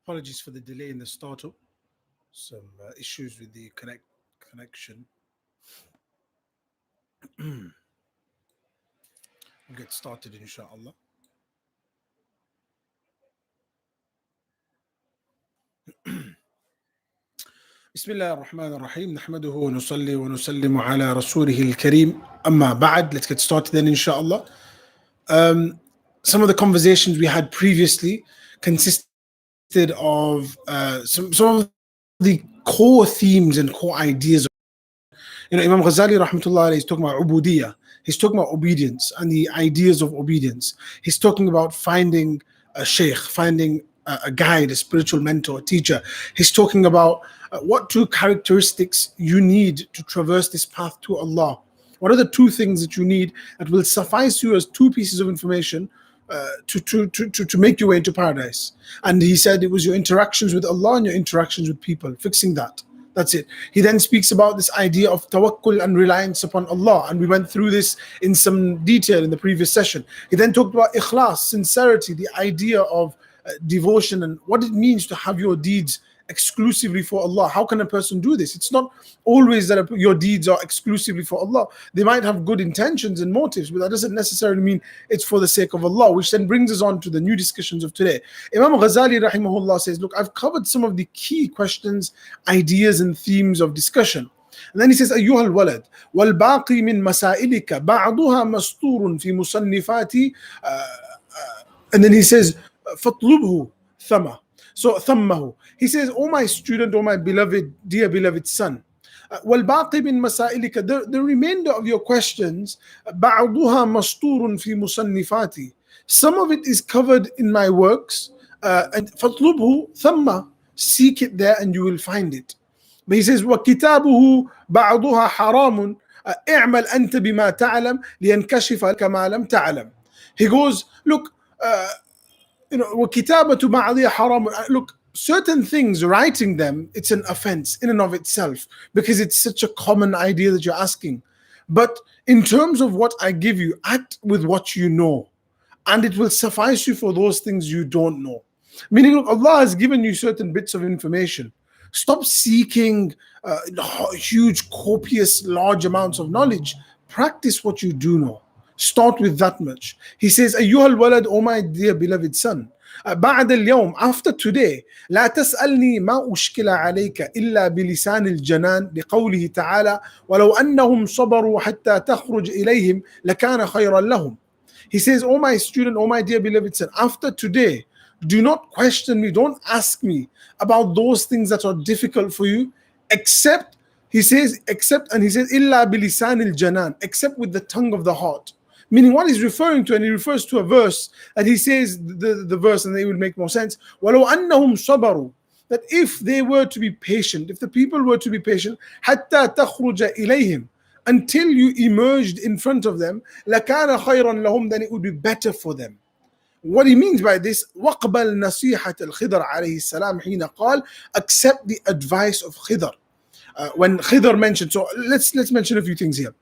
Apologies for the delay in the startup. Some issues with the connection. We'll get started, inshallah. بسم الله الرحمن الرحيم نحمده ونصلي ونسلم على رسوله الكريم أما بعد. Let's get started then, inshallah. Some of the conversations we had previously consisted of some of the core themes and core ideas. Imam Ghazali rahmatullah is talking about ubudiyah. He's talking about obedience and the ideas of obedience. He's talking about finding a sheikh, finding a guide, a spiritual mentor, a teacher. He's talking about what two characteristics you need to traverse this path to Allah. What are the two things that you need that will suffice you as two pieces of information to make your way into paradise? And he said it was your interactions with Allah and your interactions with people, fixing that. That's it. He then speaks about this idea of tawakkul and reliance upon Allah, and we went through this in some detail in the previous session. He then talked about ikhlas, sincerity, the idea of devotion and what it means to have your deeds exclusively for Allah. How can a person do this? It's not always that your deeds are exclusively for Allah. They might have good intentions and motives, but that doesn't necessarily mean it's for the sake of Allah, which then brings us on to the new discussions of today. Imam Ghazali rahimahullah says, look, I've covered some of the key questions, ideas and themes of discussion. And then he says, أيها الولد والباقي من مسائلك بعضها مسطور في مصنفاتي. And then he says, فاطلبه ثمة. So ثمه. He says, oh my student, oh my beloved, dear beloved son, والباقي من مسائلك, the remainder of your questions, بعضها مسطور في مصنفاتي. Some of it is covered in my works, and فاطلبه ثمة. Seek it there and you will find it. But he says, وكتابه بعضها حرام اعمل أنت بما تعلم لينكشف لك ما لم تعلم. He goes, look, وكتابة بعضها حرام. Look, certain things, writing them, it's an offense in and of itself because it's such a common idea that you're asking. But in terms of what I give you, act with what you know, and it will suffice you for those things you don't know. Meaning, look, Allah has given you certain bits of information. Stop seeking huge, copious, large amounts of knowledge. Practice what you do know. Start with that much. He says, أيها الولد, oh my dear beloved son, بعد اليوم, after today, لا تسألني ما أشكل عليك إلا بلسان الجنان لقوله تعالى ولو أنهم صبروا حتى تخرج إليهم لكان خيرا لهم. He says, oh my student, oh my dear beloved son, after today, do not question me, don't ask me about those things that are difficult for you, except, he says, and he says, إلا بلسان الجنان, except with the tongue of the heart. Meaning what he's referring to, and he refers to a verse, and he says the verse, and it will make more sense. وَلَوْ أَنَّهُمْ صَبَرُوا, that if they were to be patient, if the people were to be patient, حَتَّى تَخْرُجَ إِلَيْهِمْ, until you emerged in front of them, لَكَانَ خَيْرًا لَهُمْ, then it would be better for them. What he means by this, وَقْبَلْ نَصِيحَةَ الْخِضْرَ عَلَيْهِ السَّلَامِ حِينَ قَالَ, accept the advice of Khidr. When Khidr mentioned, so let's mention a few things here.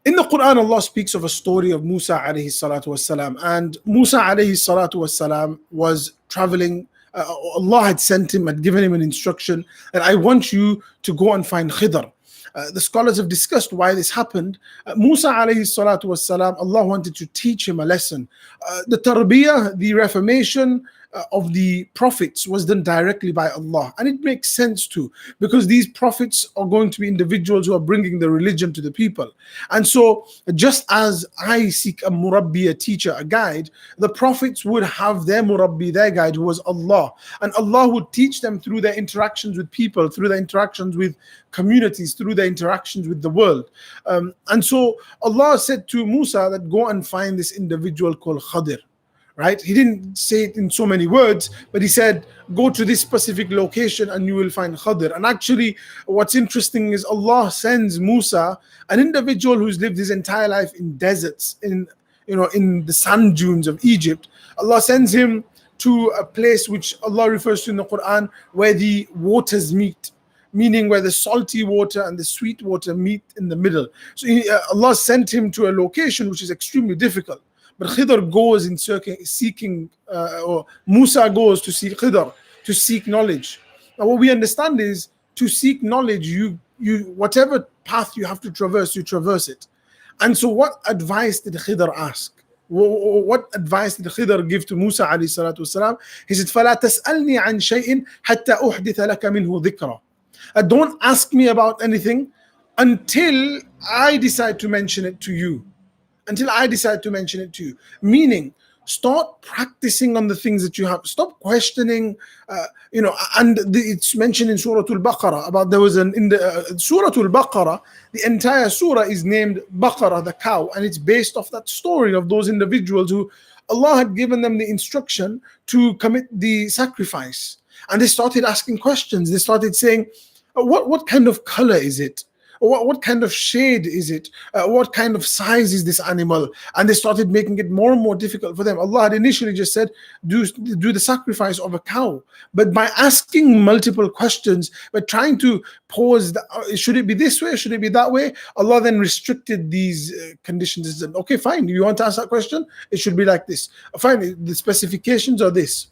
In the Quran, Allah speaks of a story of Musa alayhi salatu wasalam, and Musa alayhi salatu wasalam was traveling. Allah had sent him, had given him an instruction that I want you to go and find Khidr. The scholars have discussed why this happened. Musa alayhi salatu wasalam, Allah wanted to teach him a lesson. The tarbiyah, the reformation of the prophets was done directly by Allah, and it makes sense too, because these prophets are going to be individuals who are bringing the religion to the people. And so just as I seek a murabbi, a teacher, a guide, the prophets would have their murabbi, their guide, who was Allah, and Allah would teach them through their interactions with people, through their interactions with communities, through their interactions with the world. And so Allah said to Musa that go and find this individual called Khadir. Right? He didn't say it in so many words, but he said, go to this specific location and you will find Khadir. And actually, what's interesting is Allah sends Musa, an individual who's lived his entire life in deserts, in the sand dunes of Egypt. Allah sends him to a place which Allah refers to in the Quran, where the waters meet, meaning where the salty water and the sweet water meet in the middle. So Allah sent him to a location which is extremely difficult. But Khidr goes in seeking, or Musa goes to seek Khidr, to seek knowledge. Now, what we understand is to seek knowledge, you whatever path you have to traverse, you traverse it. And so, what advice did Khidr ask? What advice did Khidr give to Musa alayhi salatu wasalam? He said, فَلَا تَسْأَلْنِي عَنْ شَيْءٍ حَتَّى أُحْدِثَ لَكَ مِنْهُ ذِكْرًا. Don't ask me about anything until I decide to mention it to you. Until I decide to mention it to you. Meaning, start practicing on the things that you have. Stop questioning, and it's mentioned in Surah Al-Baqarah about there was in the Surah Al-Baqarah, the entire surah is named Baqarah, the cow, and it's based off that story of those individuals who Allah had given them the instruction to commit the sacrifice. And they started asking questions. They started saying, what kind of color is it? What kind of shade is it? What kind of size is this animal? And they started making it more and more difficult for them. Allah had initially just said, do the sacrifice of a cow. But by asking multiple questions, by trying to pose, should it be this way? Should it be that way? Allah then restricted these conditions. He said, okay, fine. You want to ask that question? It should be like this. Fine, the specifications are this.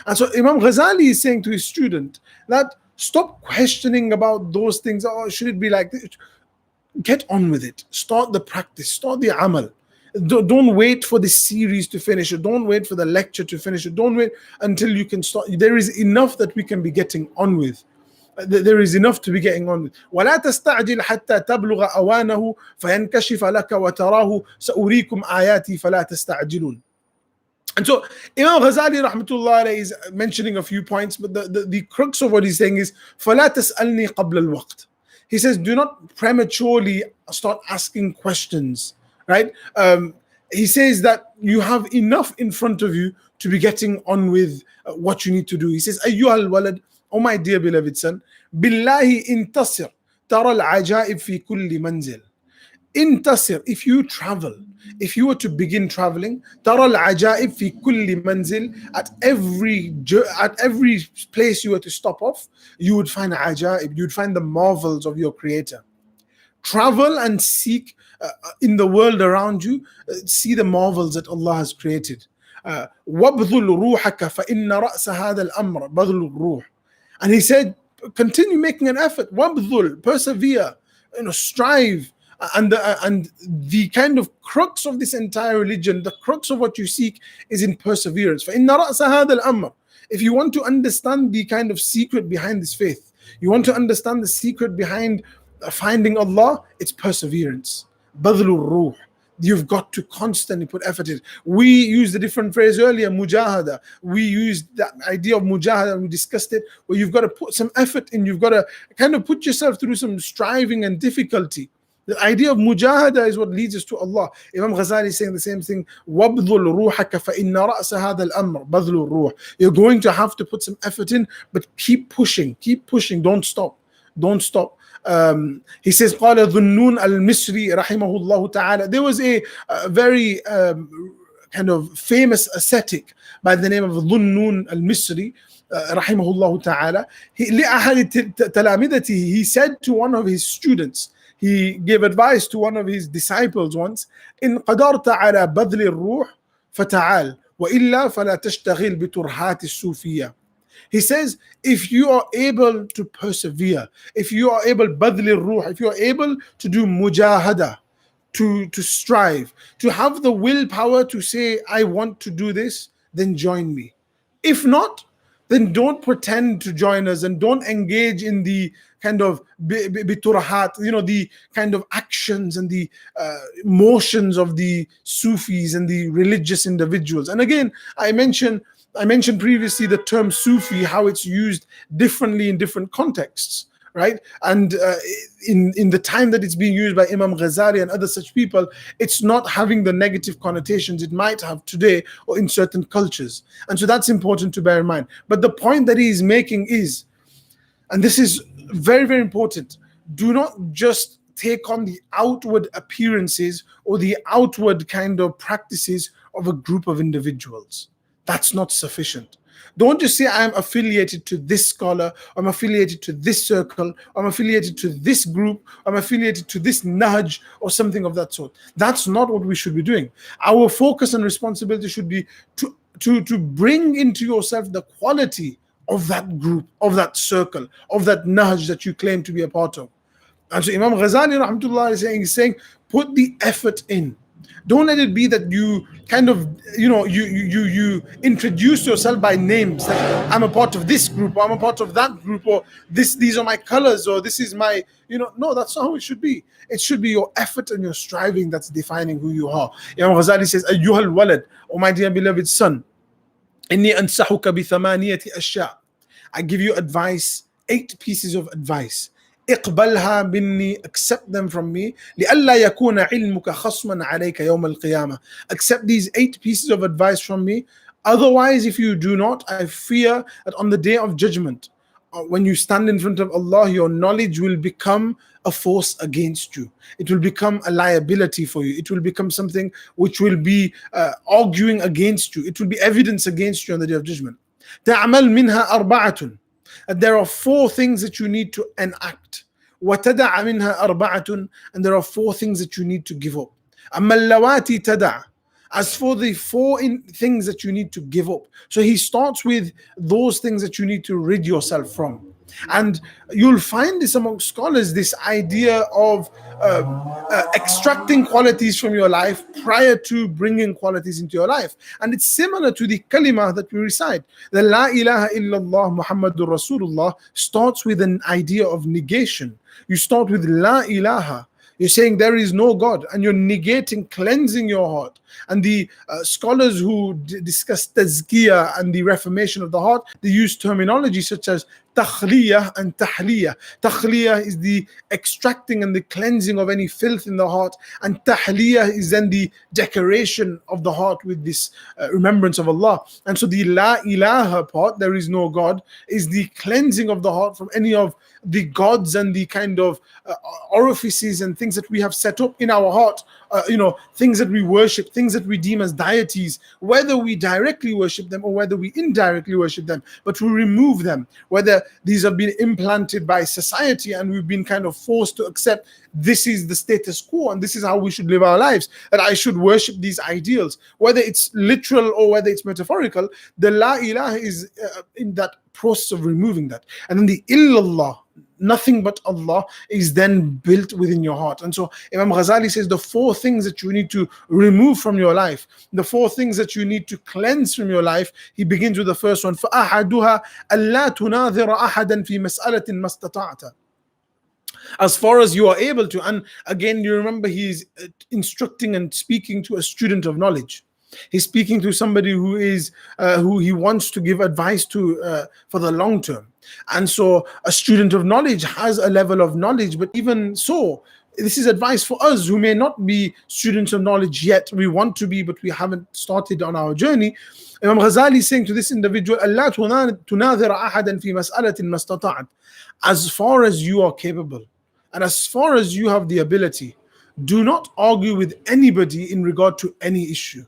And so Imam Ghazali is saying to his student that stop questioning about those things. Oh, should it be like this? Get on with it. Start the practice. Start the amal. Don't wait for the series to finish, or don't wait for the lecture to finish, or don't wait until you can start. There is enough that we can be getting on with. There is enough to be getting on with. وَلَا تَسْتَعْجِلْ حَتَّى تَبْلُغَ أَوَانَهُ فَيَنْكَشِفَ لَكَ وَتَرَاهُ سَأُرِيكُمْ آيَاتِي فَلَا تَسْتَعْجِلُونَ. And so Imam Ghazali rahmatullah alayhi is mentioning a few points, but the crux of what he's saying is فَلَا تَسْأَلْنِي قَبْلَ الْوَقْتِ. He says, do not prematurely start asking questions, right? He says that you have enough in front of you to be getting on with what you need to do. He says, أَيُّهَا الْوَلَدْ, oh my dear beloved son, بِاللَّهِ انتصر ترى العجائب في كل منزل. Intasir, if you travel, if you were to begin traveling, ترى العجائب في كل منزل, at every place you were to stop off, you would find ajaib, you would find the marvels of your creator. Travel and seek in the world around you, see the marvels that Allah has created. وَابْذُلْ رُوحَكَ فَإِنَّ رَأْسَ هَذَا الْأَمْرِ بَذْلُ الرُّوحِ. And he said, continue making an effort. وَابْذُلْ, persevere, strive. And the kind of crux of this entire religion, the crux of what you seek is in perseverance. فَإِنَّ رَأْسَ هَذَا الْأَمْرِ. If you want to understand the kind of secret behind this faith, you want to understand the secret behind finding Allah, it's perseverance. بَذْلُ الرُّوحِ. You've got to constantly put effort in. We used a different phrase earlier, mujahada. We used that idea of mujahada and we discussed it, where you've got to put some effort in. You've got to kind of put yourself through some striving and difficulty. The idea of mujahada is what leads us to Allah. Imam Ghazali is saying the same thing. وَابْذُلْ رُوحَكَ فَإِنَّ رَأْسَ هَذَا الْأَمْرِ بَذْلُ الرُّوحِ. You're going to have to put some effort in, but keep pushing, don't stop. He says, قال ذُنُّونَ الْمِصْرِي رحمه الله تعالى. There was a very kind of famous ascetic by the name of Dhunnun al-Misri, rahimahullah ta'ala. لأحد تلامذته, he said to one of his students, he gave advice to one of his disciples once, إن قدرت على بذل الروح فتعال وإلا فلا تشتغل بترهات الصوفية. He says, if you are able to persevere, if you are able بذل الروح, if you are able to do mujahada, to strive, to have the willpower to say, I want to do this, then join me. If not, then don't pretend to join us and don't engage in the kind of biturahat, the kind of actions and the motions of the Sufis and the religious individuals. And again, I mentioned previously the term Sufi, how it's used differently in different contexts, right? And in the time that it's being used by Imam Ghazali and other such people, it's not having the negative connotations it might have today or in certain cultures. And so that's important to bear in mind. But the point that he is making is, and this is very, very important, do not just take on the outward appearances or the outward kind of practices of a group of individuals. That's not sufficient. Don't just say I'm affiliated to this scholar, I'm affiliated to this circle, I'm affiliated to this group, I'm affiliated to this nahj or something of that sort. That's not what we should be doing. Our focus and responsibility should be to bring into yourself the quality of that group, of that circle, of that nahj that you claim to be a part of. And so Imam Ghazali rahmatullah is saying, put the effort in. Don't let it be that you kind of, you introduce yourself by names, that I'm a part of this group, or I'm a part of that group, or these are my colors, or this is my, no, that's not how it should be. It should be your effort and your striving that's defining who you are. Imam Ghazali says, Ayyuhal walad, O my dear beloved son, inni ansahuka bi thamaniyati ashya. I give you advice, 8 pieces of advice. اقبلها مني, accept them from me, لئلا يكون علمك خصما عليك يوم القيامة. Accept these 8 pieces of advice from me. Otherwise, if you do not, I fear that on the day of judgment, when you stand in front of Allah, your knowledge will become a force against you. It will become a liability for you. It will become something which will be arguing against you. It will be evidence against you on the day of judgment. تعمل منها أربعة. There are 4 things that you need to enact. وتدع منها أربعة. And there are 4 things that you need to give up. أما اللواتي تدع. As for the 4 things that you need to give up. So he starts with those things that you need to rid yourself from. And you'll find this among scholars, this idea of extracting qualities from your life prior to bringing qualities into your life. And it's similar to the kalimah that we recite. The La ilaha illallah Muhammadur Rasulullah starts with an idea of negation. You start with La ilaha. You're saying there is no God, and you're negating, cleansing your heart. And the scholars who discuss tazkiyah and the reformation of the heart, they use terminology such as takhliyah and tahliyah. Takhliyah is the extracting and the cleansing of any filth in the heart, and tahliyah is then the decoration of the heart with this remembrance of Allah. And so the La ilaha part, there is no God, is the cleansing of the heart from any of the gods and the kind of orifices and things that we have set up in our heart, things that we worship, things that we deem as deities, whether we directly worship them or whether we indirectly worship them, but we remove them, whether these have been implanted by society and we've been kind of forced to accept this is the status quo and this is how we should live our lives, that I should worship these ideals, whether it's literal or whether it's metaphorical. The La ilaha is in that process of removing that. And then the illallah, nothing but Allah, is then built within your heart. And so Imam Ghazali says the 4 things that you need to remove from your life, the 4 things that you need to cleanse from your life, he begins with the first one. فَأَحَدُهَا أَلَّا تُنَاظِرَ أَحَدًا فِي مَسْأَلَةٍ مَا اسْتَطَعْتَ. As far as you are able to. And again, you remember he's instructing and speaking to a student of knowledge. He's speaking to somebody who is who he wants to give advice to for the long term. And so a student of knowledge has a level of knowledge, but even so, this is advice for us who may not be students of knowledge yet. We want to be, but we haven't started on our journey. Imam Ghazali is saying to this individual, Allah tunadhir ahadan fi mas'alatin mastata'at. As far as you are capable and as far as you have the ability, do not argue with anybody in regard to any issue.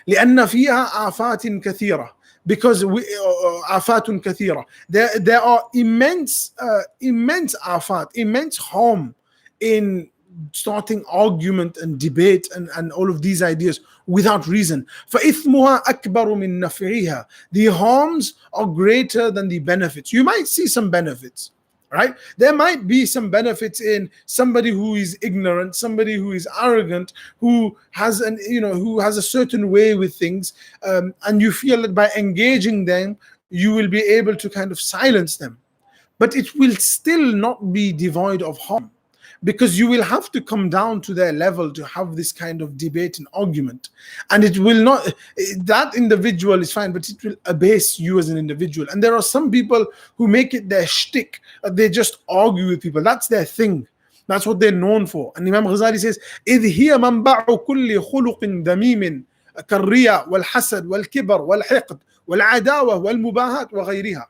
لأن فيها آفات كثيرة. Because آفات كثيرة. There are immense آفات, immense harm in starting argument and debate and all of these ideas without reason. فإثمها أكبر من نفعها. The harms are greater than the benefits. You might see some benefits, right? There might be some benefits in somebody who is ignorant, somebody who is arrogant, who has a certain way with things, and you feel that by engaging them, you will be able to kind of silence them. But it will still not be devoid of harm, because you will have to come down to their level to have this kind of debate and argument. And it will not, that individual is fine, but it will abase you as an individual. And there are some people who make it their shtick. They just argue with people. That's their thing. That's what they're known for. And Imam Ghazali says, إِذْ هِيَ مَنْبَعُ كُلِّ خُلُقٍ دَمِيمٍ كالرياء والحسد والكبر والحقد والعداوة والمباهات وغيرها.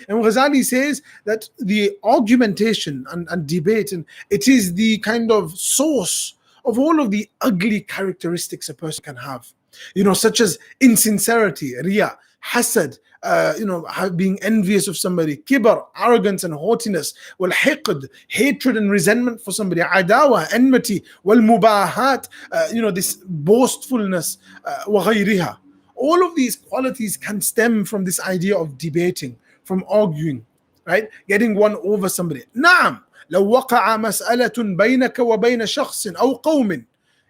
And Ghazali says that the argumentation and debate, and it is the kind of source of all of the ugly characteristics a person can have, such as insincerity, riya, hasad, being envious of somebody, kibr, arrogance and haughtiness, wal hiqd, hatred and resentment for somebody, adawa, enmity, wal mubahat, this boastfulness, wa ghayriha. All of these qualities can stem from this idea of debating, from arguing, right? Getting one over somebody. نعم لو وقع مسألة بينك وبين شخص أو قوم.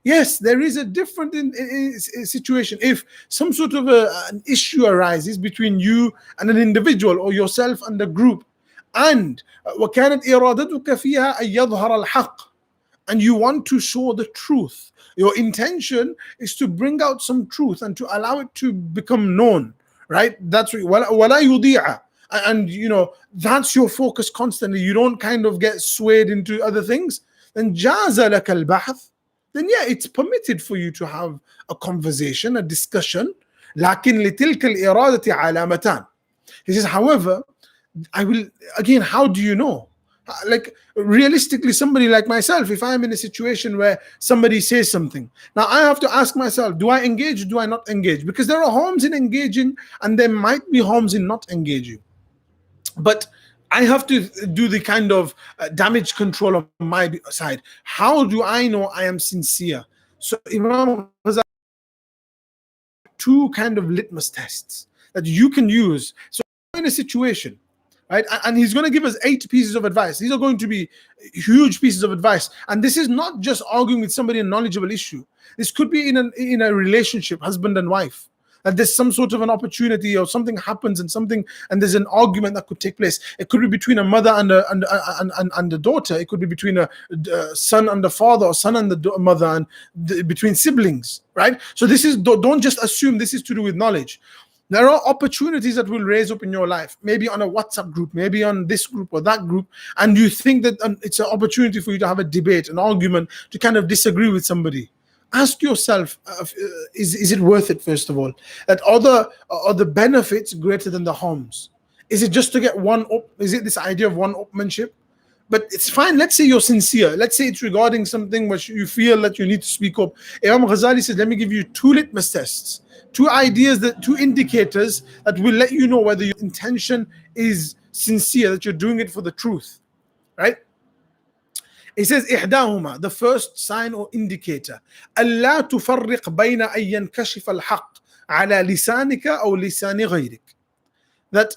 Yes, there is a different situation. If some sort of an issue arises between you and an individual, or yourself and a group, and وكانت إرادتك فيها أن يظهر الحق, and you want to show the truth, your intention is to bring out some truth and to allow it to become known, right? That's ولا يضيع. And that's your focus constantly. You don't kind of get swayed into other things. Then جاز لك البحث. Then yeah, it's permitted for you to have a conversation, a discussion. لكن لتلك الإرادة علامتان. He says, however, I will, again, how do you know? Like realistically, somebody like myself, if I'm in a situation where somebody says something, now I have to ask myself, do I engage or do I not engage? Because there are harms in engaging and there might be harms in not engaging. But I have to do the kind of damage control on my side. How do I know I am sincere? So Imam Ghazali, two kind of litmus tests that you can use. So in a situation, right, and he's going to give us 8 pieces of advice. These are going to be huge pieces of advice, and this is not just arguing with somebody in a knowledgeable issue. This could be in a relationship, husband and wife, that there's some sort of an opportunity or something happens and there's an argument that could take place. It could be between a mother and a daughter. It could be between a son and the father, or son and the mother, and between siblings, right? So this is, don't just assume this is to do with knowledge. There are opportunities that will raise up in your life, maybe on a WhatsApp group, maybe on this group or that group, and you think that it's an opportunity for you to have a debate, an argument, to kind of disagree with somebody. Ask yourself, is it worth it, first of all? That are the benefits greater than the harms? Is it just to get one up? Is it this idea of one-upmanship? But it's fine. Let's say you're sincere. Let's say it's regarding something which you feel that you need to speak up. Imam Ghazali says, let me give you 2 litmus tests, 2 ideas, 2 indicators that will let you know whether your intention is sincere, that you're doing it for the truth, right? He says, إحداهما, the first sign or indicator, ألا تفرق بين أن ينكشف الحق على لسانك أو لسان غيرك. That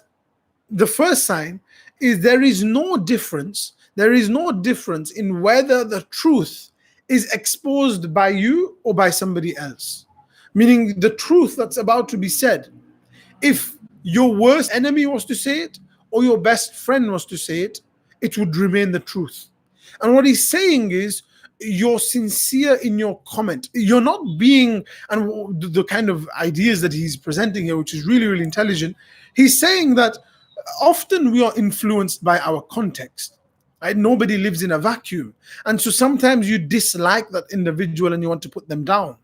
the first sign is there is no difference in whether the truth is exposed by you or by somebody else. Meaning the truth that's about to be said, if your worst enemy was to say it or your best friend was to say it, it would remain the truth. And what he's saying is, you're sincere in your comment. You're not being, and the kind of ideas that he's presenting here, which is really, really intelligent, he's saying that often we are influenced by our context, right? Nobody lives in a vacuum. And so sometimes you dislike that individual and you want to put them down,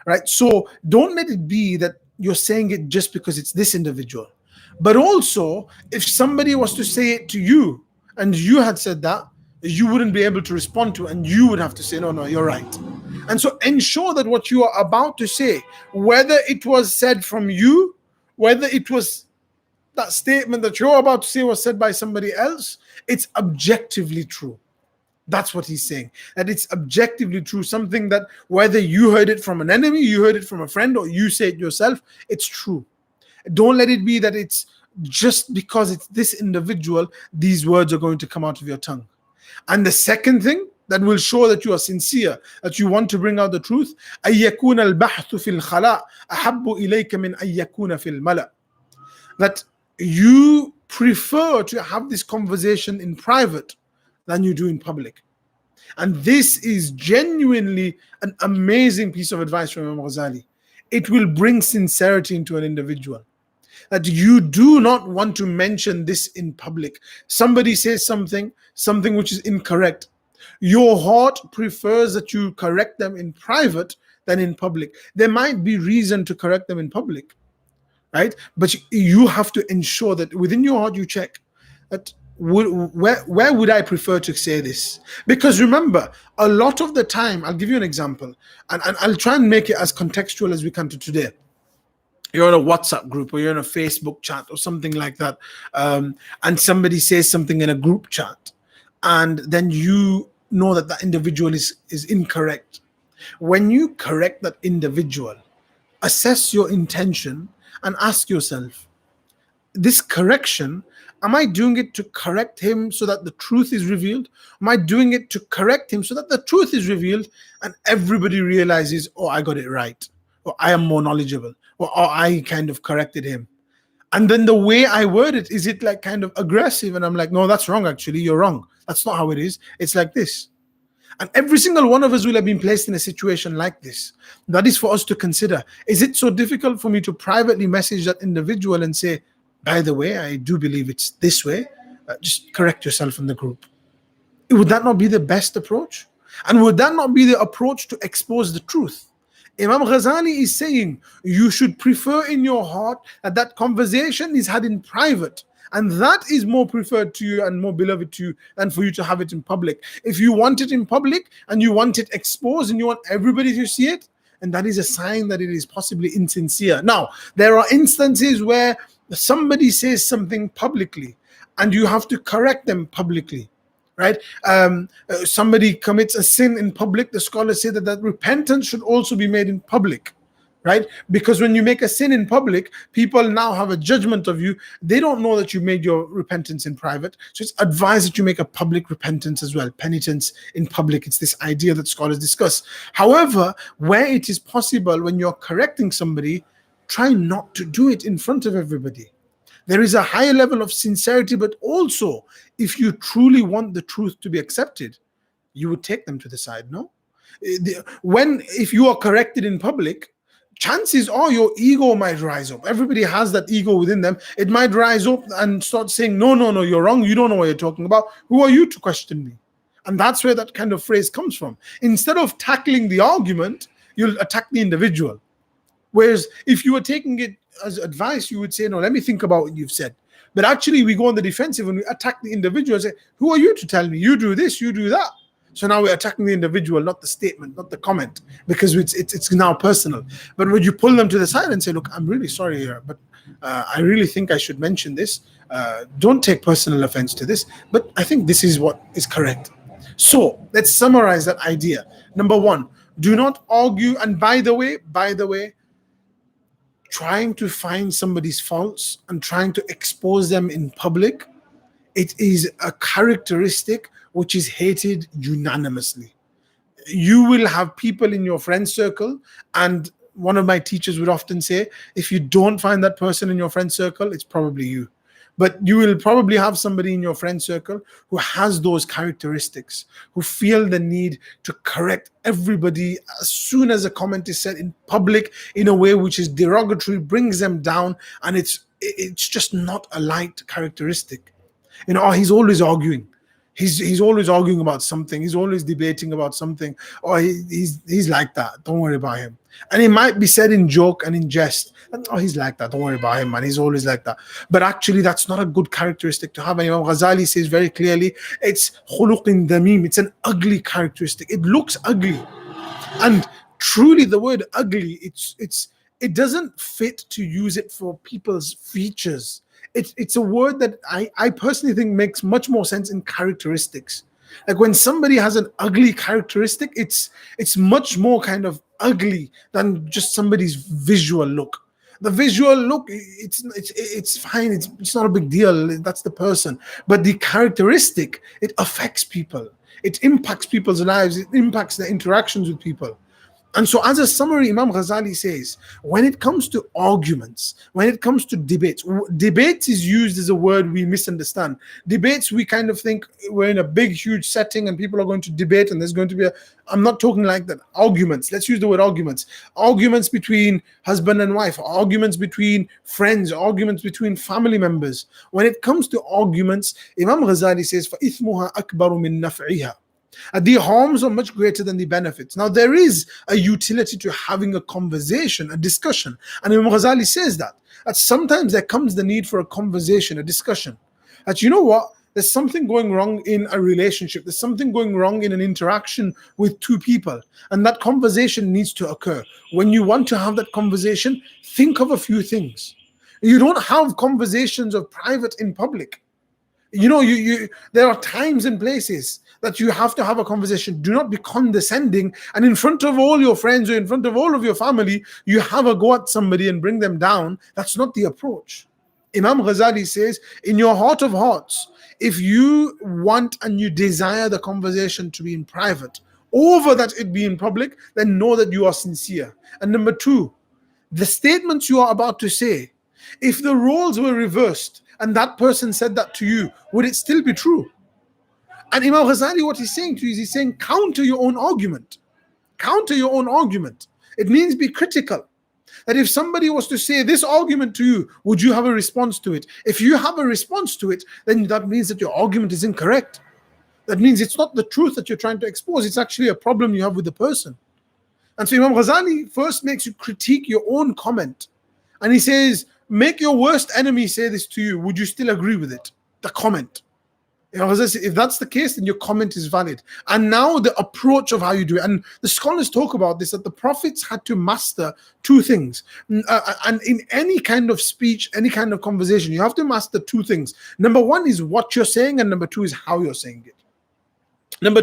right? So don't let it be that you're saying it just because it's this individual. But also, if somebody was to say it to you and you had said that, you wouldn't be able to respond to, and you would have to say, no, you're right. And so ensure that what you are about to say, whether it was said from you, whether it was that statement that you're about to say was said by somebody else, it's objectively true. That's what he's saying, that it's objectively true. Something that whether you heard it from an enemy, you heard it from a friend, or you say it yourself, it's true. Don't let it be that it's just because it's this individual, these words are going to come out of your tongue. And the second thing that will show that you are sincere, that you want to bring out the truth, أن يكون البحث في الخلاء أحب إليك من أن يكون في الملأ. That you prefer to have this conversation in private than you do in public. And this is genuinely an amazing piece of advice from Imam Ghazali. It will bring sincerity into an individual. That you do not want to mention this in public. Somebody says something which is incorrect. Your heart prefers that you correct them in private than in public. There might be reason to correct them in public, right? But you have to ensure that within your heart you check that where would I prefer to say this? Because remember, a lot of the time, I'll give you an example, and I'll try and make it as contextual as we can to today. you're in a WhatsApp group or you're in a Facebook chat or something like that, and somebody says something in a group chat, and then you know that that individual is incorrect. When you correct that individual, assess your intention and ask yourself, this correction, am I doing it to correct him so that the truth is revealed? Am I doing it to correct him so that the truth is revealed and everybody realizes, oh, I got it right, or I am more knowledgeable, or I kind of corrected him? And then the way I word it, is it like kind of aggressive? And I'm like, no, that's wrong, actually, you're wrong. That's not how it is. It's like this. And every single one of us will have been placed in a situation like this. That is for us to consider. Is it so difficult for me to privately message that individual and say, by the way, I do believe it's this way, just correct yourself in the group? Would that not be the best approach? And would that not be the approach to expose the truth? Imam Ghazali is saying you should prefer in your heart that that conversation is had in private, and that is more preferred to you and more beloved to you than for you to have it in public. If you want it in public and you want it exposed and you want everybody to see it, and that is a sign that it is possibly insincere. Now, there are instances where somebody says something publicly and you have to correct them publicly, right? Somebody commits a sin in public, the scholars say that that repentance should also be made in public, right? Because when you make a sin in public, people now have a judgment of you. They don't know that you made your repentance in private. So it's advised that you make a public repentance as well, penitence in public. It's this idea that scholars discuss. However, where it is possible, when you're correcting somebody, try not to do it in front of everybody. There is a higher level of sincerity, but also, if you truly want the truth to be accepted, you would take them to the side, no? If you are corrected in public, chances are your ego might rise up. Everybody has that ego within them. It might rise up and start saying, no, no, no, you're wrong. You don't know what you're talking about. Who are you to question me? And that's where that kind of phrase comes from. Instead of tackling the argument, you'll attack the individual. Whereas if you were taking it as advice, you would say, no, let me think about what you've said. But actually, we go on the defensive and we attack the individual and say, who are you to tell me? You do this, you do that. So now we're attacking the individual, not the statement, not the comment, because it's now personal. But when you pull them to the side and say, look, I'm really sorry here, but I really think I should mention this. Don't take personal offense to this, but I think this is what is correct. So let's summarize that idea. Number one, do not argue. And by the way, trying to find somebody's faults and trying to expose them in public, it is a characteristic which is hated unanimously. You will have people in your friend circle, and one of my teachers would often say, if you don't find that person in your friend circle, it's probably you. But you will probably have somebody in your friend circle who has those characteristics, who feel the need to correct everybody as soon as a comment is said in public in a way which is derogatory, brings them down, and it's just not a light characteristic. He's always arguing. He's always arguing about something. He's always debating about something. Or he's like that. Don't worry about him. And it might be said in joke and in jest. And, he's like that. Don't worry about him, man. He's always like that. But actually, that's not a good characteristic to have. And Imam Ghazali says very clearly, it's khuluqin damim. It's an ugly characteristic. It looks ugly. And truly, the word ugly, it doesn't fit to use it for people's features. It's a word that I personally think makes much more sense in characteristics. Like when somebody has an ugly characteristic, it's much more kind of ugly than just somebody's visual look. The visual look, it's fine. It's not a big deal. That's the person. But the characteristic, it affects people. It impacts people's lives. It impacts their interactions with people. And so as a summary, Imam Ghazali says, when it comes to arguments, when it comes to debates is used as a word we misunderstand. Debates, we kind of think we're in a big, huge setting and people are going to debate and there's going to be I'm not talking like that. Arguments, let's use the word arguments. Arguments between husband and wife, arguments between friends, arguments between family members. When it comes to arguments, Imam Ghazali says, فَإِثْمُهَا أَكْبَرُ مِن نَفْعِهَا. The harms are much greater than the benefits. Now, there is a utility to having a conversation, a discussion. And Imam Ghazali says that sometimes there comes the need for a conversation, a discussion. That, you know what, there's something going wrong in a relationship, there's something going wrong in an interaction with two people, and that conversation needs to occur. When you want to have that conversation, think of a few things. You don't have conversations of private in public. You there are times and places that you have to have a conversation. Do not be condescending, and in front of all your friends or in front of all of your family, you have a go at somebody and bring them down. That's not the approach. Imam Ghazali says, in your heart of hearts, if you want and you desire the conversation to be in private over that it be in public, then know that you are sincere. And number two, the statements you are about to say, if the roles were reversed and that person said that to you, would it still be true? And Imam Ghazali, what he's saying to you is, he's saying, counter your own argument. Counter your own argument. It means be critical. That if somebody was to say this argument to you, would you have a response to it? If you have a response to it, then that means that your argument is incorrect. That means it's not the truth that you're trying to expose. It's actually a problem you have with the person. And so Imam Ghazali first makes you critique your own comment. And he says, make your worst enemy say this to you. Would you still agree with it? The comment. If that's the case, then your comment is valid. And now the approach of how you do it. And the scholars talk about this, that the prophets had to master two things. And in any kind of speech, any kind of conversation, you have to master two things. Number one is what you're saying, and number two is how you're saying it. Number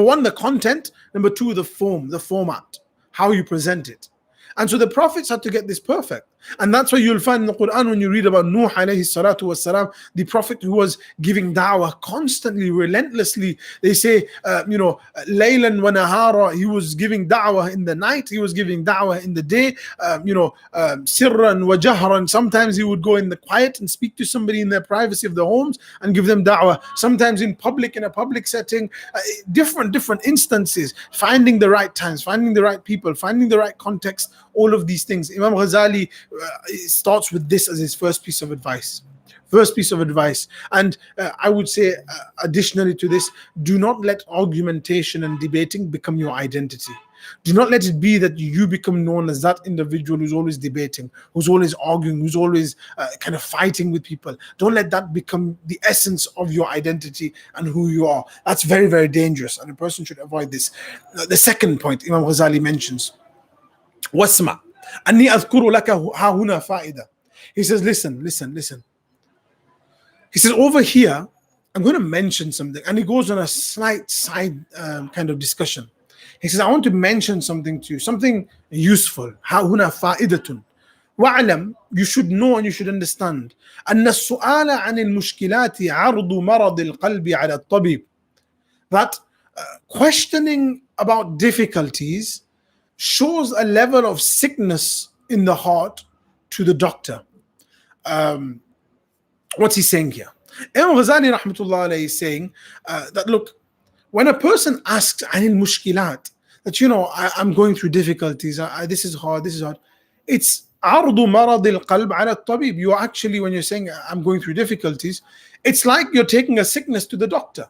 one, the content. Number two, the format, how you present it. And so the prophets had to get this perfect. And that's why you'll find in the Quran, when you read about Nuh alayhi salatu wasalam, the prophet who was giving da'wah constantly, relentlessly. They say, laylan wa nahara, he was giving da'wah in the night, he was giving da'wah in the day, sirran wa jahran. Sometimes he would go in the quiet and speak to somebody in their privacy of the homes and give them da'wah. Sometimes in public, in a public setting, different instances, finding the right times, finding the right people, finding the right context, all of these things. Imam Ghazali starts with this as his first piece of advice. And I would say, additionally to this, do not let argumentation and debating become your identity. Do not let it be that you become known as that individual who's always debating, who's always arguing, who's always kind of fighting with people. Don't let that become the essence of your identity and who you are. That's very, very dangerous, and a person should avoid this. The second point Imam Ghazali mentions, wasma anni adhkuru laka ha huna fa'ida. He says, listen. He says, over here, I'm going to mention something. And he goes on a slight side kind of discussion. He says, I want to mention something to you, something useful. Ha huna fa'idatun. Wa'alam, you should know and you should understand. أن السؤال عن المشكلات عرض مرض القلب على الطبيب. That questioning about difficulties shows a level of sickness in the heart to the doctor. What's he saying here? Imam Ghazali rahmatullah alayhi is saying that, look, when a person asks anil mushkilat, that I'm going through difficulties, this is hard, it's ardu marad al-qalb ala al-tabib. You actually, when you're saying I'm going through difficulties, it's like you're taking a sickness to the doctor.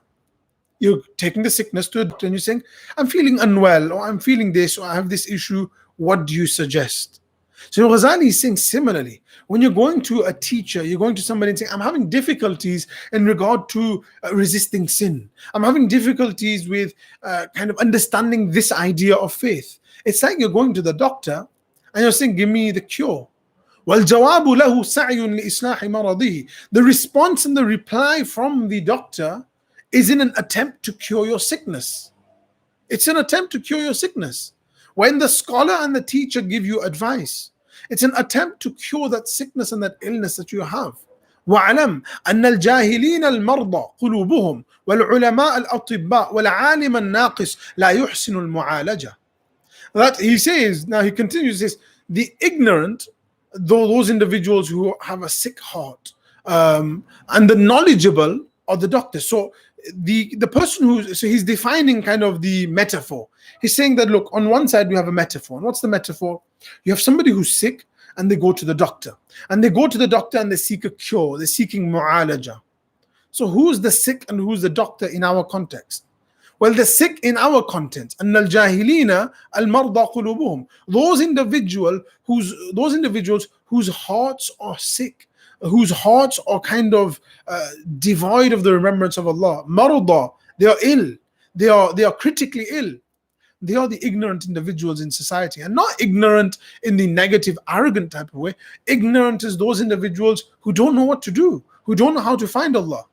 You're taking the sickness to it and you're saying, I'm feeling unwell, or I'm feeling this, or I have this issue. What do you suggest? So Ghazali is saying similarly, when you're going to a teacher, you're going to somebody and saying, I'm having difficulties in regard to resisting sin. I'm having difficulties with kind of understanding this idea of faith. It's like you're going to the doctor and you're saying, give me the cure. وَالْجَوَابُ لَهُ سَعْيٌ لِإِصْلَاحِ مَرَضِهِ. The response and the reply from the doctor is in an attempt to cure your sickness. It's an attempt to cure your sickness. When the scholar and the teacher give you advice, it's an attempt to cure that sickness and that illness that you have. وَعَلَمْ أَنَّ الْجَاهِلِينَ الْمَرْضَى قُلُوبُهُمْ وَالْعُلَمَاءَ الْأَطِبَّاء وَالْعَالِمَ النَّاقِص لَا يُحْسِنُ الْمُعَالَجَةِ. That he says, now he continues, says, the ignorant, those individuals who have a sick heart, and the knowledgeable are the doctors. So the person so he's defining kind of the metaphor. He's saying that, look, on one side we have a metaphor. And what's the metaphor? You have somebody who's sick and they go to the doctor. And they go to the doctor and they seek a cure. They're seeking mu'alaja. So who's the sick and who's the doctor in our context? Well, the sick in our context, أن الجاهلين المرضى قلوبهم. Those individuals whose hearts are sick, whose hearts are kind of devoid of the remembrance of Allah. Marada, they are ill. They are critically ill. They are the ignorant individuals in society, and not ignorant in the negative, arrogant type of way. Ignorant is those individuals who don't know what to do, who don't know how to find Allah.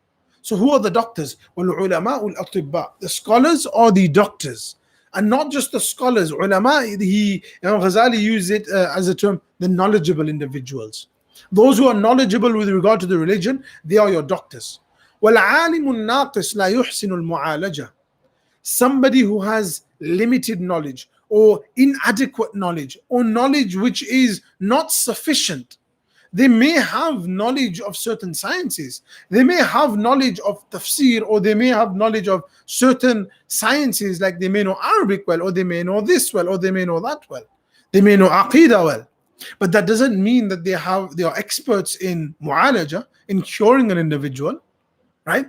So who are the doctors? وَالْعُلَمَاءُ الْأَطِبَّاء. The scholars are the doctors, and not just the scholars. Ulama, Imam Ghazali used it as a term, the knowledgeable individuals. Those who are knowledgeable with regard to the religion, they are your doctors. وَالْعَالِمُ النَّاقِص لَا يُحْسِنُ الْمُعَالَجَةَ. Somebody who has limited knowledge or inadequate knowledge or knowledge which is not sufficient. They may have knowledge of certain sciences. They may have knowledge of tafsir, or they may have knowledge of certain sciences, like they may know Arabic well, or they may know this well, or they may know that well. They may know Aqidah well. But that doesn't mean that they are experts in mu'alaja, in curing an individual, right?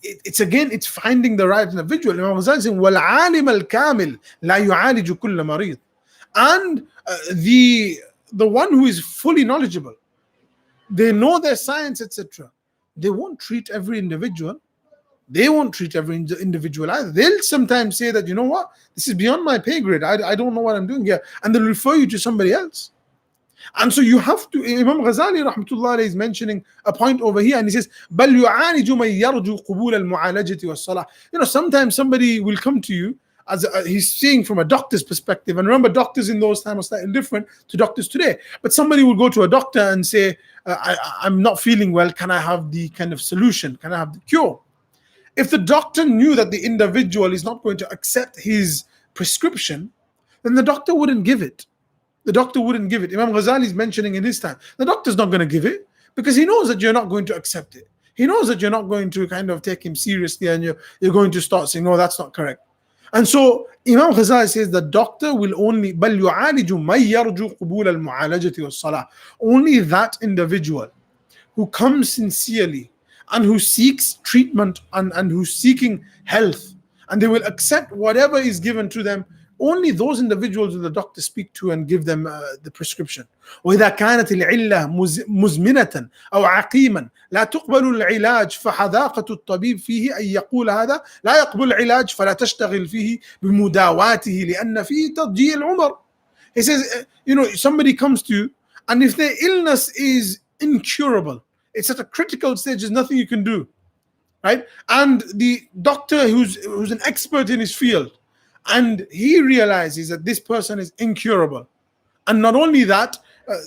It's finding the right individual. Imam Ghazali is saying, وَالْعَالِمَ الْكَامِلِ لَا يُعَالِجُ كُلَّ مَرِيضٍ. And the one who is fully knowledgeable, they know their science, etc. They won't treat every individual. They won't treat every individual either. They'll sometimes say that, you know what, this is beyond my pay grade. I don't know what I'm doing here. And they'll refer you to somebody else. And so you have to, Imam Ghazali rahmatullah is mentioning a point over here, and he says, بَلْ يُعَالِجُ مَنْ يَرْجُو قُبُولَ الْمُعَالَجَةِ وَالصَّلَاةِ. Sometimes somebody will come to you, as he's seeing from a doctor's perspective. And remember, doctors in those times are slightly different to doctors today. But somebody will go to a doctor and say, I'm not feeling well, can I have the kind of solution? Can I have the cure? If the doctor knew that the individual is not going to accept his prescription, then the doctor wouldn't give it. The doctor wouldn't give it. Imam Ghazali is mentioning in his time, the doctor's not going to give it because he knows that you're not going to accept it. He knows that you're not going to kind of take him seriously, and you're going to start saying, no, that's not correct. And so Imam Ghazali says the doctor will only بَلْ يُعَالِجُ مَنْ يَرْجُو قُبُولَ الْمُعَالَجَةِ وَالصَّلَاةِ. Only that individual who comes sincerely and who seeks treatment and who's seeking health, and they will accept whatever is given to them. Only those individuals will the doctor speak to and give them the prescription. وإذا كانت العلة مزمنة أو عقيما لا تقبل العلاج فحذاقة الطبيب فيه أن يقول هذا لا يقبل العلاج فلا تشتغل فيه بمداواته لأن فيه تضييع العمر. He says, somebody comes to you, and if their illness is incurable, it's at a critical stage, there's nothing you can do, right? And the doctor who's an expert in his field, and he realizes that this person is incurable, and not only that,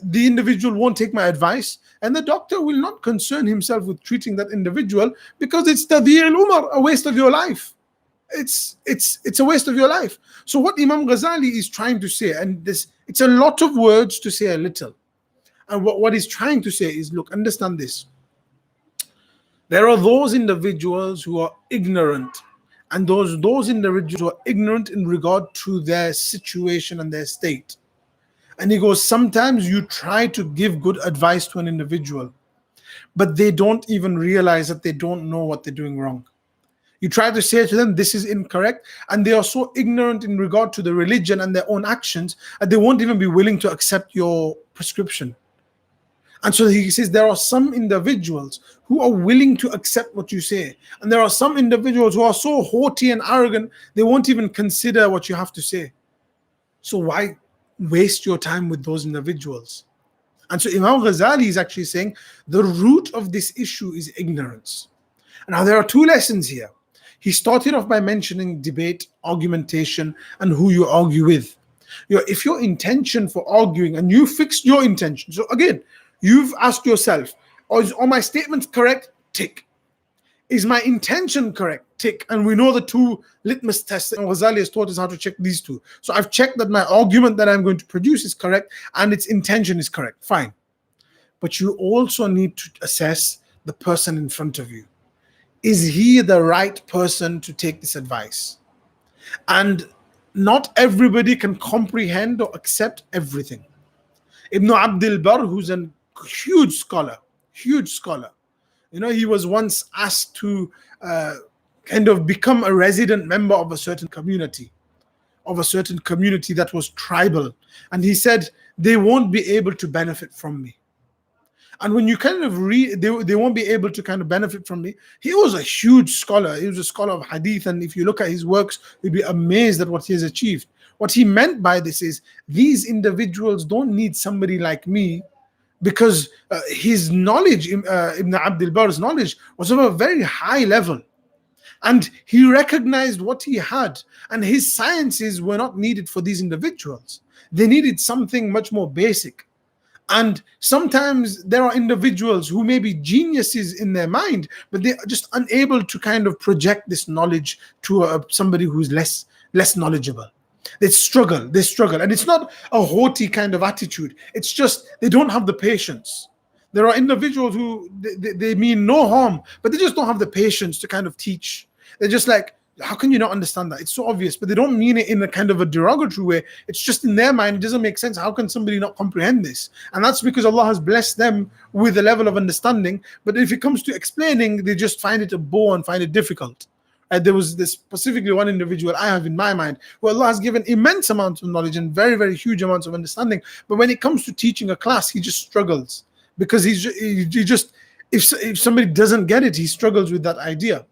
the individual won't take my advice, and the doctor will not concern himself with treating that individual because it's tadhi'i al-umar, a waste of your life. It's a waste of your life. So what Imam Ghazali is trying to say, and it's a lot of words to say a little, and what he's trying to say is, look, understand this. There are those individuals who are ignorant, and those individuals who are ignorant in regard to their situation and their state. And he goes, sometimes you try to give good advice to an individual, but they don't even realize that they don't know what they're doing wrong. You try to say to them, this is incorrect, and they are so ignorant in regard to the religion and their own actions that they won't even be willing to accept your prescription. And so he says there are some individuals who are willing to accept what you say, and there are some individuals who are so haughty and arrogant they won't even consider what you have to say. So why waste your time with those individuals? And so Imam Ghazali is actually saying the root of this issue is ignorance. Now there are two lessons here. He started off by mentioning debate, argumentation, and who you argue with. If your intention for arguing, and you fixed your intention, so again, you've asked yourself, are my statements correct? Tick. Is my intention correct? Tick. And we know the two litmus tests that Ghazali has taught us how to check these two. So I've checked that my argument that I'm going to produce is correct and its intention is correct. Fine. But you also need to assess the person in front of you. Is he the right person to take this advice? And not everybody can comprehend or accept everything. Ibn Abdul Barr, who's a huge scholar, he was once asked to kind of become a resident member of a certain community that was tribal. And he said, they won't be able to benefit from me. And when you kind of read, they won't be able to kind of benefit from me. He was a huge scholar. He was a scholar of hadith. And if you look at his works, you'd be amazed at what he has achieved. What he meant by this is these individuals don't need somebody like me, because his knowledge, Ibn Abdul Barr's knowledge, was of a very high level. And he recognized what he had. And his sciences were not needed for these individuals. They needed something much more basic. And sometimes there are individuals who may be geniuses in their mind, but they are just unable to kind of project this knowledge to somebody who's less knowledgeable. They struggle, and it's not a haughty kind of attitude. It's just they don't have the patience. There are individuals who they mean no harm, but they just don't have the patience to kind of teach. They're just like, how can you not understand that? It's so obvious, but they don't mean it in a kind of a derogatory way. It's just in their mind, it doesn't make sense. How can somebody not comprehend this? And that's because Allah has blessed them with a level of understanding. But if it comes to explaining, they just find it a bore and find it difficult. There was this specifically one individual I have in my mind who Allah has given immense amounts of knowledge and very, very huge amounts of understanding. But when it comes to teaching a class, he just struggles, because he just, if somebody doesn't get it, he struggles with that idea.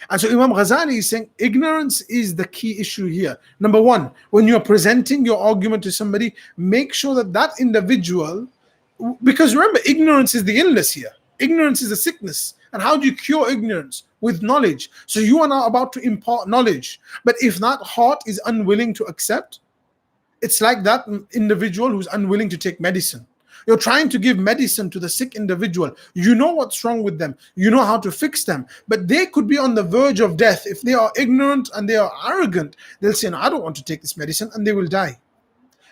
And so Imam Ghazali is saying ignorance is the key issue here. Number one, when you're presenting your argument to somebody, make sure that that individual, because remember, ignorance is the illness here. Ignorance is a sickness. And how do you cure ignorance? With knowledge. So you are now about to impart knowledge. But if that heart is unwilling to accept, it's like that individual who's unwilling to take medicine. You're trying to give medicine to the sick individual. You know what's wrong with them. You know how to fix them. But they could be on the verge of death. If they are ignorant and they are arrogant, they'll say, no, I don't want to take this medicine, and they will die.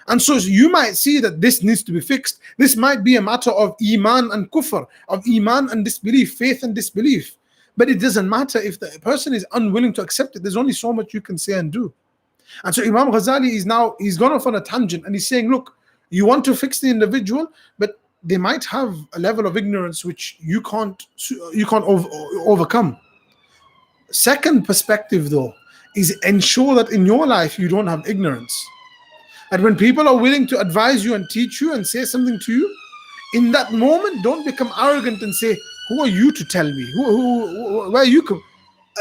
And so you might see that this needs to be fixed. This might be a matter of iman and kufr, of iman and disbelief, faith and disbelief. But it doesn't matter if the person is unwilling to accept it. There's only so much you can say and do. And so Imam Ghazali he's gone off on a tangent, and he's saying, look, you want to fix the individual, but they might have a level of ignorance which you can't overcome. Second perspective, though, is ensure that in your life you don't have ignorance. And when people are willing to advise you and teach you and say something to you, in that moment, don't become arrogant and say, who are you to tell me? Where are you?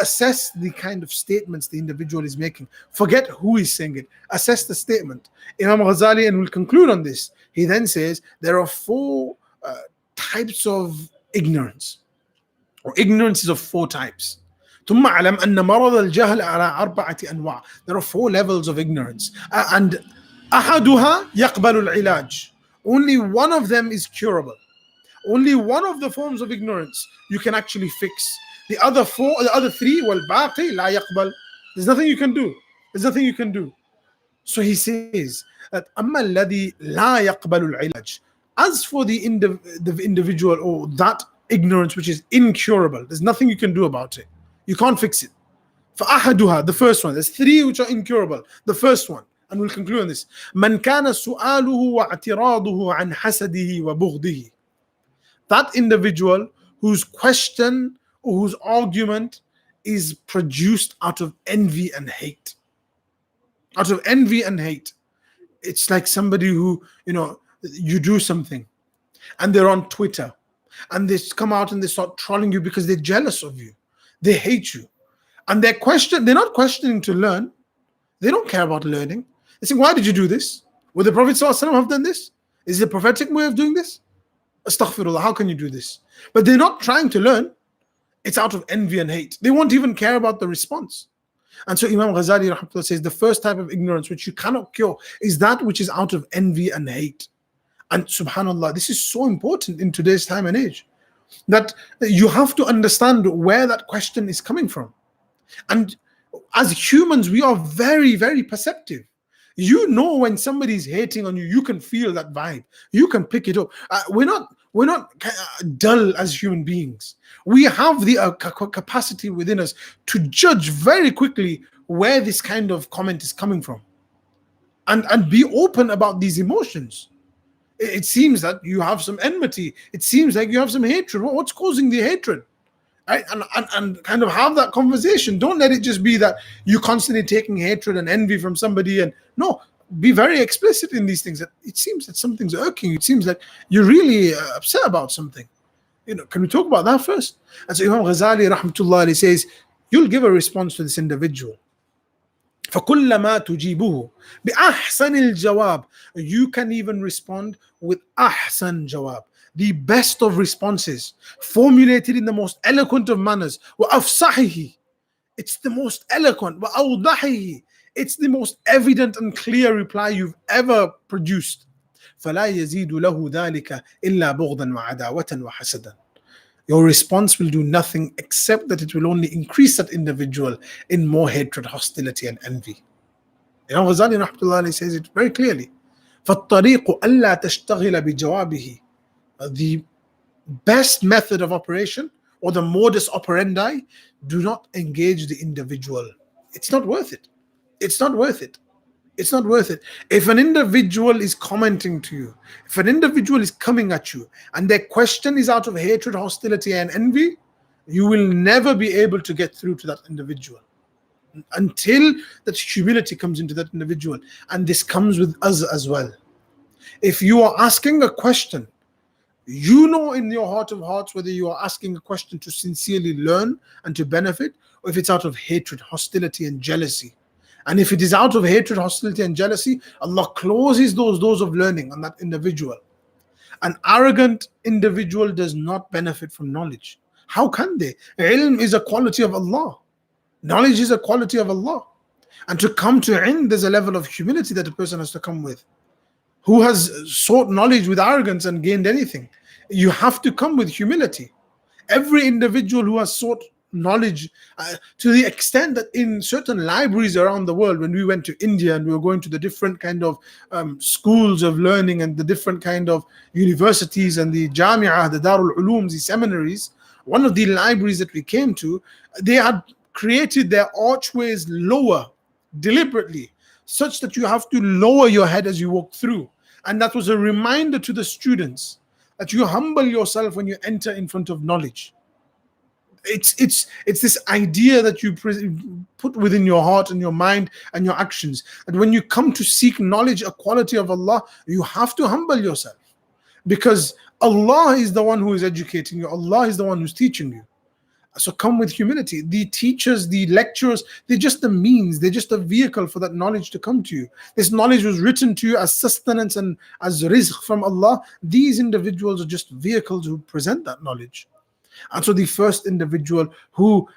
Assess the kind of statements the individual is making. Forget who is saying it. Assess the statement. Imam Ghazali, and we'll conclude on this, he then says there are four types of ignorance, or ignorance is of four types. ثم أعلم أن مرض الجهل على أربعة أنواع. There are four levels of ignorance, and أحدها يقبل العلاج. Only one of them is curable. Only one of the forms of ignorance you can actually fix. The other three, والباقي لا يقبل. There's nothing you can do. There's nothing you can do. So he says that أما الذي لا يقبل العلاج. As for the individual, or that ignorance which is incurable, there's nothing you can do about it. You can't fix it. فأحدها, the first one. There's three which are incurable. The first one, and we'll conclude on this. من كان سؤاله واعتراضه عن حسده وبغضه. That individual whose question or whose argument is produced out of envy and hate. Out of envy and hate. It's like somebody who, you do something and they're on Twitter and they come out and they start trolling you because they're jealous of you. They hate you. And they're not questioning to learn. They don't care about learning. They say, why did you do this? Would the Prophet ﷺ have done this? Is it a prophetic way of doing this? Astaghfirullah, how can you do this? But they're not trying to learn. It's out of envy and hate. They won't even care about the response. And so Imam Ghazali rahmatullah says the first type of ignorance which you cannot cure is that which is out of envy and hate. And subhanallah, this is so important in today's time and age, that you have to understand where that question is coming from. And as humans, we are very, very perceptive. You know when somebody's hating on you, you can feel that vibe. You can pick it up. We're not dull as human beings. We have the capacity within us to judge very quickly where this kind of comment is coming from, and be open about these emotions. It seems that you have some enmity. It seems like you have some hatred. What's causing the hatred? Right? And kind of have that conversation. Don't let it just be that you're constantly taking hatred and envy from somebody. And no, be very explicit in these things. That it seems that something's irking you. It seems like you're really upset about something. Can we talk about that first? And so Imam Ghazali rahmatullah alayhi says, you'll give a response to this individual. فَكُلَّمَا تُجِيبُهُ بِأَحْسَنِ الْجَوَابِ. You can even respond with أحسن جواب, the best of responses, formulated in the most eloquent of manners. وَأَفْصَحِهِ, it's the most eloquent. وَأَوْضَحِهِ, it's the most evident and clear reply you've ever produced. فَلَا يَزِيدُ لَهُ ذَلِكَ إِلَّا بُغْضًا وَعَدَاوَةً وَحَسَدًا. Your response will do nothing except that it will only increase that individual in more hatred, hostility, and envy. Imam Ghazali rahmatullah says it very clearly. فَالطَّرِيقُ أَلَّا تَشْتَغِلَ بِجَوَابِهِ. The best method of operation, or the modus operandi, do not engage the individual. It's not worth it. It's not worth it. It's not worth it. If an individual is commenting to you, if an individual is coming at you, and their question is out of hatred, hostility, and envy, you will never be able to get through to that individual until that humility comes into that individual. And this comes with us as well. If you are asking a question, you know in your heart of hearts whether you are asking a question to sincerely learn and to benefit, or if it's out of hatred, hostility, and jealousy. And if it is out of hatred, hostility, and jealousy, Allah closes those doors of learning on that individual. An arrogant individual does not benefit from knowledge. How can they? Ilm is a quality of Allah. Knowledge is a quality of Allah. And to come to ilm, there's a level of humility that a person has to come with. Who has sought knowledge with arrogance and gained anything? You have to come with humility. Every individual who has sought knowledge, to the extent that in certain libraries around the world, when we went to India and we were going to the different kind of schools of learning and the different kind of universities and the Jami'ah, the Darul Ulooms, the seminaries, one of the libraries that we came to, they had created their archways lower deliberately, such that you have to lower your head as you walk through. And that was a reminder to the students that you humble yourself when you enter in front of knowledge. It's this idea that you put within your heart and your mind and your actions, that when you come to seek knowledge, a quality of Allah, you have to humble yourself, because Allah is the one who is educating you. Allah is the one who's teaching you. So come with humility. The teachers, the lecturers, they're just the means, they're just a vehicle for that knowledge to come to you. This knowledge was written to you as sustenance and as rizq from Allah. These individuals are just vehicles who present that knowledge. And so the first individual who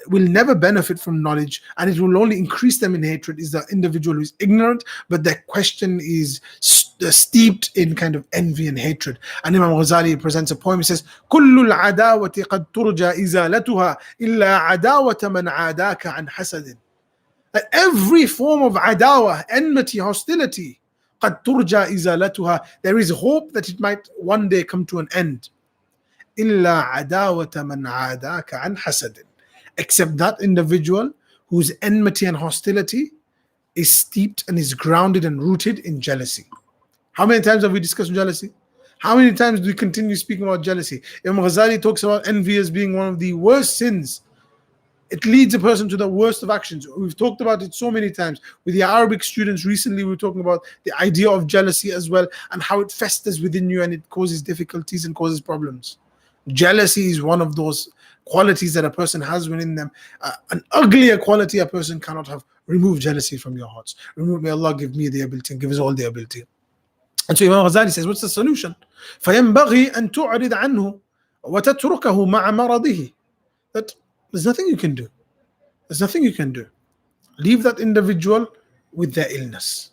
will never benefit from knowledge, and it will only increase them in hatred, is the individual who is ignorant, but their question is steeped in kind of envy and hatred. And Imam Ghazali presents a poem. He says, كل العداوة قد ترجى إزالتها إلا عداوة من عاداك عن حسد. That every form of adawa, enmity, hostility, قد ترجى إزالتها, there is hope that it might one day come to an end. إلا عداوة من عاداك عن حسد, except that individual whose enmity and hostility is steeped and is grounded and rooted in jealousy. How many times have we discussed jealousy? How many times do we continue speaking about jealousy? Imam Ghazali talks about envy as being one of the worst sins. It leads a person to the worst of actions. We've talked about it so many times. With the Arabic students recently, we were talking about the idea of jealousy as well, and how it festers within you and it causes difficulties and causes problems. Jealousy is one of those qualities that a person has within them. An uglier quality a person cannot have. Remove jealousy from your hearts. May Allah give me the ability and give us all the ability. And so Imam Ghazali says, what's the solution? فَيَنْبَغِي أَن تُعْرِضْ عَنْهُ وَتَتْرُكَهُ مَعَ مَرَضِهِ. That there's nothing you can do. There's nothing you can do. Leave that individual with their illness.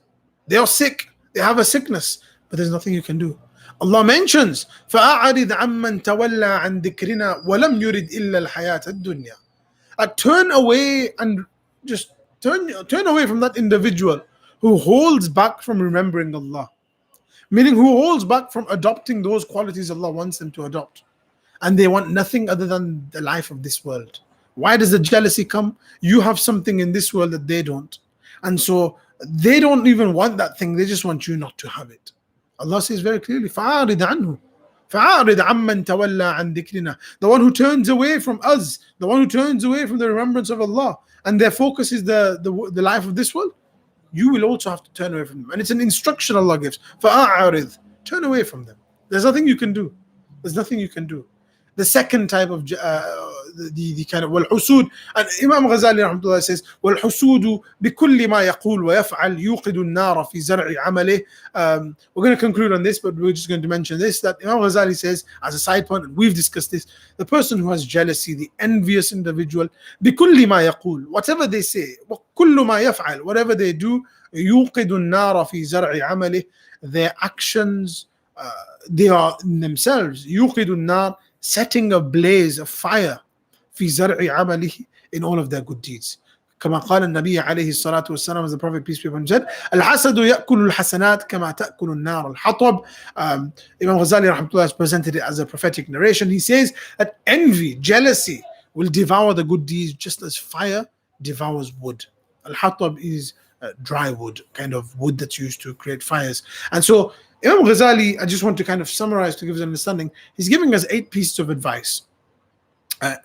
They are sick. They have a sickness, but there's nothing you can do. Allah mentions, فَأَعْرِضْ عَمَّنْ تَوَلَّى عَنْ ذِكْرِنَا وَلَمْ يُرِدْ إِلَّا الْحَيَاةَ الدُّنْيَا. Turn away and just turn away from that individual who holds back from remembering Allah. Meaning who holds back from adopting those qualities Allah wants them to adopt. And they want nothing other than the life of this world. Why does the jealousy come? You have something in this world that they don't. And so they don't even want that thing. They just want you not to have it. Allah says very clearly, فَعَارِضْ عَنْهُ فَعَارِضْ عَمَّنْ تَوَلَّى عَنْ ذِكْرِنَا. The one who turns away from us, the one who turns away from the remembrance of Allah, and their focus is the life of this world, you will also have to turn away from them. And it's an instruction Allah gives. فَأَعْرِضْ, turn away from them. There's nothing you can do. There's nothing you can do. The second type of the kind of والحسود, and Imam Ghazali rahmatullah says والحسود بكل ما يقول ويفعل يوقد النار في زرع عمله. We're going to conclude on this, but we're just going to mention this, that Imam Ghazali says as a side point, and we've discussed this, the person who has jealousy, the envious individual, بكل ما يقول, whatever they say, وكل ما يفعل, whatever they do, يوقد النار في زرع عمله, their actions, they are in themselves يوقد النار, setting a blaze, a fire, في زرع عمله, in all of their good deeds. كما قال النبي عليه الصلاة والسلام, as the Prophet peace be upon him said, الحسد يأكل الحسنات كما تأكل النار الحطب. Imam Ghazali rahmatullah has presented it as a prophetic narration. He says that envy, jealousy will devour the good deeds just as fire devours wood. Al-hatab is dry wood, kind of wood that's used to create fires. And so Imam Ghazali, I just want to kind of summarize to give us an understanding. He's giving us 8 pieces of advice.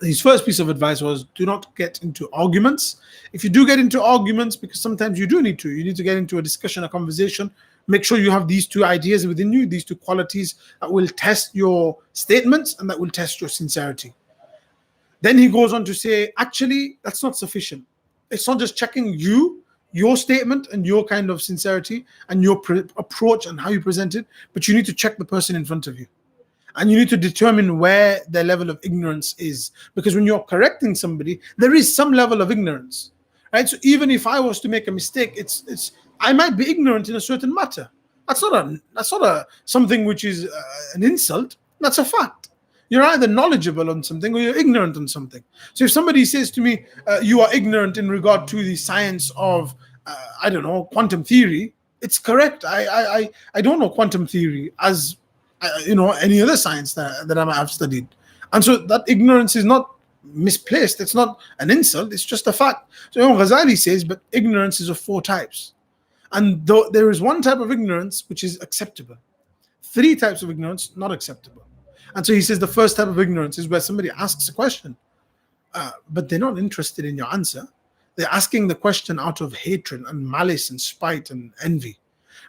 His first piece of advice was, do not get into arguments. If you do get into arguments, because sometimes you need to get into a discussion, a conversation, make sure you have these 2 ideas within you, these 2 qualities that will test your statements and that will test your sincerity. Then he goes on to say, actually, that's not sufficient. It's not just checking your statement and your kind of sincerity and your approach and how you present it, but you need to check the person in front of you. And you need to determine where their level of ignorance is. Because when you're correcting somebody, there is some level of ignorance, right? So even if I was to make a mistake, I might be ignorant in a certain matter. That's not something which is an insult. That's a fact. You're either knowledgeable on something or you're ignorant on something. So if somebody says to me, you are ignorant in regard to the science of, I don't know, quantum theory, it's correct. I don't know quantum theory as any other science that I might have studied. And so that ignorance is not misplaced. It's not an insult. It's just a fact. So Imam Ghazali says, but ignorance is of 4 types. And though there is one type of ignorance which is acceptable, 3 types of ignorance not acceptable. And so he says the first type of ignorance is where somebody asks a question, but they're not interested in your answer. They're asking the question out of hatred and malice and spite and envy.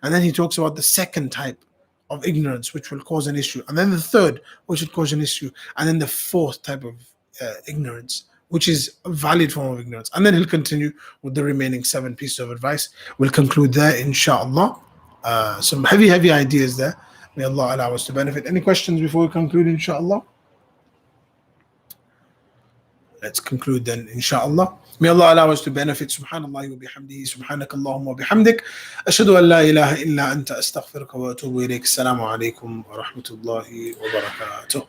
And then he talks about the second type of ignorance, which will cause an issue. And then the third, which would cause an issue. And then the fourth type of ignorance, which is a valid form of ignorance. And then he'll continue with the remaining 7 pieces of advice. We'll conclude there, inshallah. Some heavy ideas there. May Allah allow us to benefit. Any questions before we conclude, inshallah? Let's conclude then, inshallah. May Allah allow us to benefit. Subhanallah wa bihamdihi. Subhanakallahumma wa bihamdik. Ashhadu an la ilaha illa anta astaghfiruka wa atubu ilayk. Assalamu alaikum wa rahmatullahi wa barakatuh.